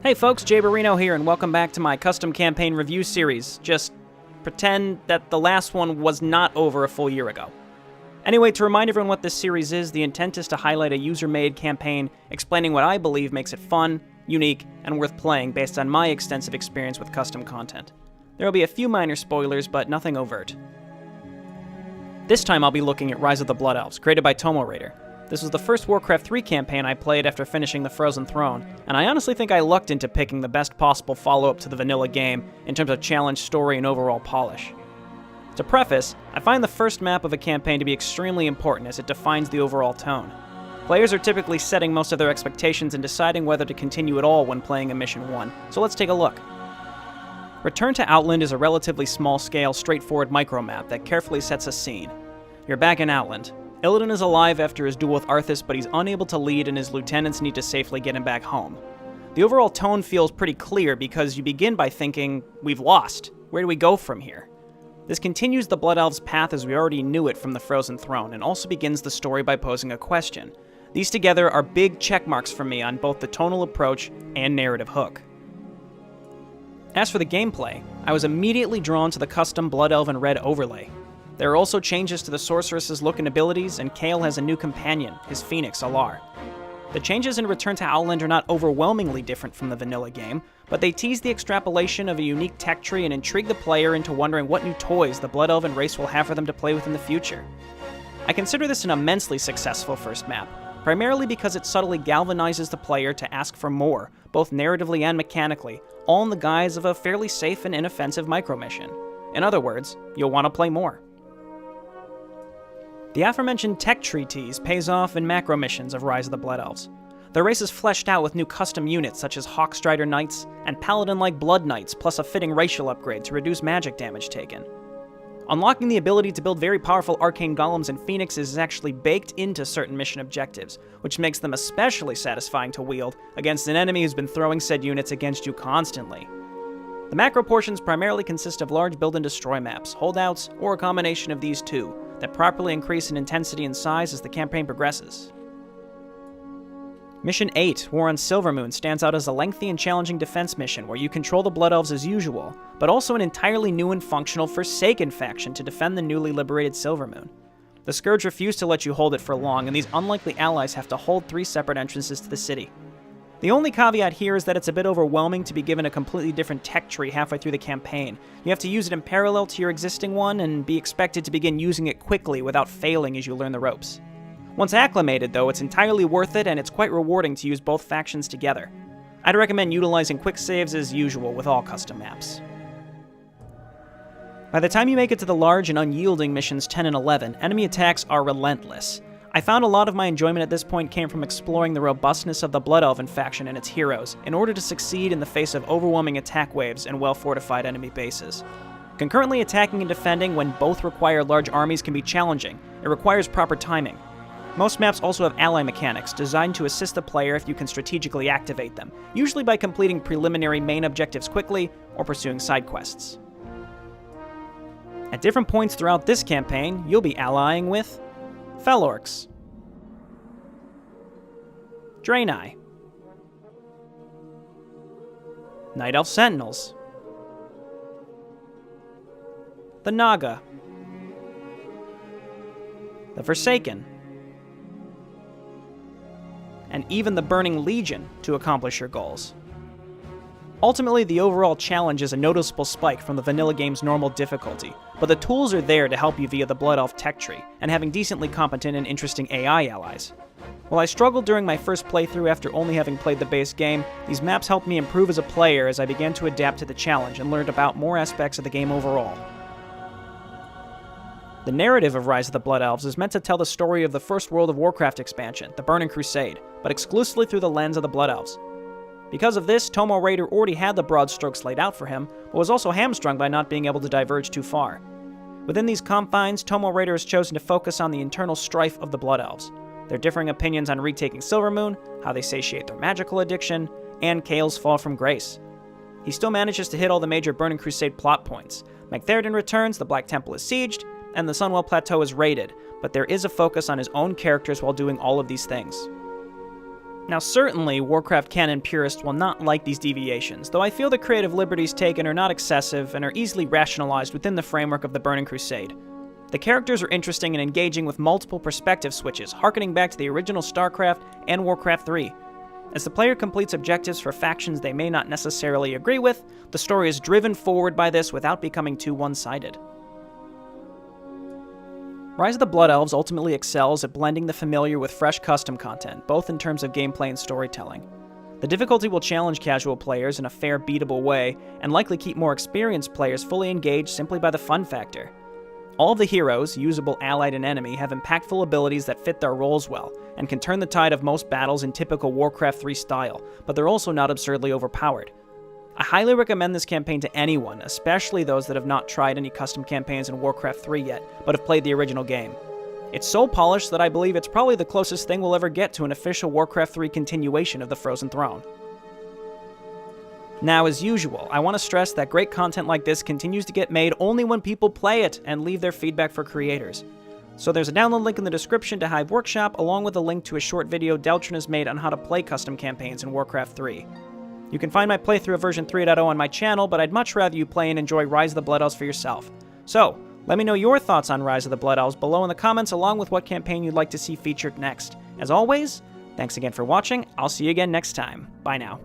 Hey folks, Jayborino here, and welcome back to my custom campaign review series. Just pretend that the last one was not over a full year ago. Anyway, to remind everyone what this series is, the intent is to highlight a user-made campaign explaining what I believe makes it fun, unique, and worth playing based on my extensive experience with custom content. There will be a few minor spoilers, but nothing overt. This time I'll be looking at Rise of the Blood Elves, created by Raider. This was the first Warcraft 3 campaign I played after finishing the Frozen Throne, and I honestly think I lucked into picking the best possible follow-up to the vanilla game in terms of challenge, story, and overall polish. To preface, I find the first map of a campaign to be extremely important as it defines the overall tone. Players are typically setting most of their expectations and deciding whether to continue at all when playing a Mission 1, so let's take a look. Return to Outland is a relatively small-scale, straightforward micro-map that carefully sets a scene. You're back in Outland. Illidan is alive after his duel with Arthas, but he's unable to lead and his lieutenants need to safely get him back home. The overall tone feels pretty clear because you begin by thinking, we've lost. Where do we go from here? This continues the Blood Elves' path as we already knew it from the Frozen Throne, and also begins the story by posing a question. These together are big checkmarks for me on both the tonal approach and narrative hook. As for the gameplay, I was immediately drawn to the custom Blood Elven Red overlay. There are also changes to the sorceress's look and abilities, and Kael has a new companion, his phoenix, Alar. The changes in Return to Howland are not overwhelmingly different from the vanilla game, but they tease the extrapolation of a unique tech tree and intrigue the player into wondering what new toys the Blood Elven race will have for them to play with in the future. I consider this an immensely successful first map, primarily because it subtly galvanizes the player to ask for more, both narratively and mechanically, all in the guise of a fairly safe and inoffensive micro-mission. In other words, you'll want to play more. The aforementioned tech tree tease pays off in macro missions of Rise of the Blood Elves. Their race is fleshed out with new custom units such as Hawkstrider Knights and Paladin-like Blood Knights, plus a fitting racial upgrade to reduce magic damage taken. Unlocking the ability to build very powerful arcane golems and phoenixes is actually baked into certain mission objectives, which makes them especially satisfying to wield against an enemy who's been throwing said units against you constantly. The macro portions primarily consist of large build and destroy maps, holdouts, or a combination of these two, that properly increase in intensity and size as the campaign progresses. Mission 8, War on Silvermoon, stands out as a lengthy and challenging defense mission where you control the Blood Elves as usual, but also an entirely new and functional Forsaken faction to defend the newly liberated Silvermoon. The Scourge refuse to let you hold it for long, and these unlikely allies have to hold 3 separate entrances to the city. The only caveat here is that it's a bit overwhelming to be given a completely different tech tree halfway through the campaign. You have to use it in parallel to your existing one and be expected to begin using it quickly without failing as you learn the ropes. Once acclimated though, it's entirely worth it and it's quite rewarding to use both factions together. I'd recommend utilizing quick saves as usual with all custom maps. By the time you make it to the large and unyielding missions 10 and 11, enemy attacks are relentless. I found a lot of my enjoyment at this point came from exploring the robustness of the Blood Elven faction and its heroes in order to succeed in the face of overwhelming attack waves and well-fortified enemy bases. Concurrently attacking and defending when both require large armies can be challenging. It requires proper timing. Most maps also have ally mechanics designed to assist the player if you can strategically activate them, usually by completing preliminary main objectives quickly or pursuing side quests. At different points throughout this campaign, you'll be allying with Felorks, Draenei, Night Elf Sentinels, the Naga, the Forsaken, and even the Burning Legion to accomplish your goals. Ultimately, the overall challenge is a noticeable spike from the vanilla game's normal difficulty, but the tools are there to help you via the Blood Elf tech tree, and having decently competent and interesting AI allies. While I struggled during my first playthrough after only having played the base game, these maps helped me improve as a player as I began to adapt to the challenge and learned about more aspects of the game overall. The narrative of Rise of the Blood Elves is meant to tell the story of the first World of Warcraft expansion, the Burning Crusade, but exclusively through the lens of the Blood Elves. Because of this, Raider already had the broad strokes laid out for him, but was also hamstrung by not being able to diverge too far. Within these confines, Raider has chosen to focus on the internal strife of the Blood Elves, their differing opinions on retaking Silvermoon, how they satiate their magical addiction, and Kael's fall from grace. He still manages to hit all the major Burning Crusade plot points. Magtheridon returns, the Black Temple is sieged, and the Sunwell Plateau is raided, but there is a focus on his own characters while doing all of these things. Now certainly, Warcraft canon purists will not like these deviations, though I feel the creative liberties taken are not excessive and are easily rationalized within the framework of the Burning Crusade. The characters are interesting and engaging with multiple perspective switches, harkening back to the original StarCraft and Warcraft 3. As the player completes objectives for factions they may not necessarily agree with, the story is driven forward by this without becoming too one-sided. Rise of the Blood Elves ultimately excels at blending the familiar with fresh custom content, both in terms of gameplay and storytelling. The difficulty will challenge casual players in a fair, beatable way, and likely keep more experienced players fully engaged simply by the fun factor. All of the heroes, usable allied and enemy, have impactful abilities that fit their roles well, and can turn the tide of most battles in typical Warcraft 3 style, but they're also not absurdly overpowered. I highly recommend this campaign to anyone, especially those that have not tried any custom campaigns in Warcraft 3 yet, but have played the original game. It's so polished that I believe it's probably the closest thing we'll ever get to an official Warcraft 3 continuation of the Frozen Throne. Now, as usual, I want to stress that great content like this continues to get made only when people play it and leave their feedback for creators. So there's a download link in the description to Hive Workshop, along with a link to a short video Deltrin has made on how to play custom campaigns in Warcraft 3. You can find my playthrough of version 3.0 on my channel, but I'd much rather you play and enjoy Rise of the Blood Elves for yourself. So, let me know your thoughts on Rise of the Blood Elves below in the comments, along with what campaign you'd like to see featured next. As always, thanks again for watching. I'll see you again next time. Bye now.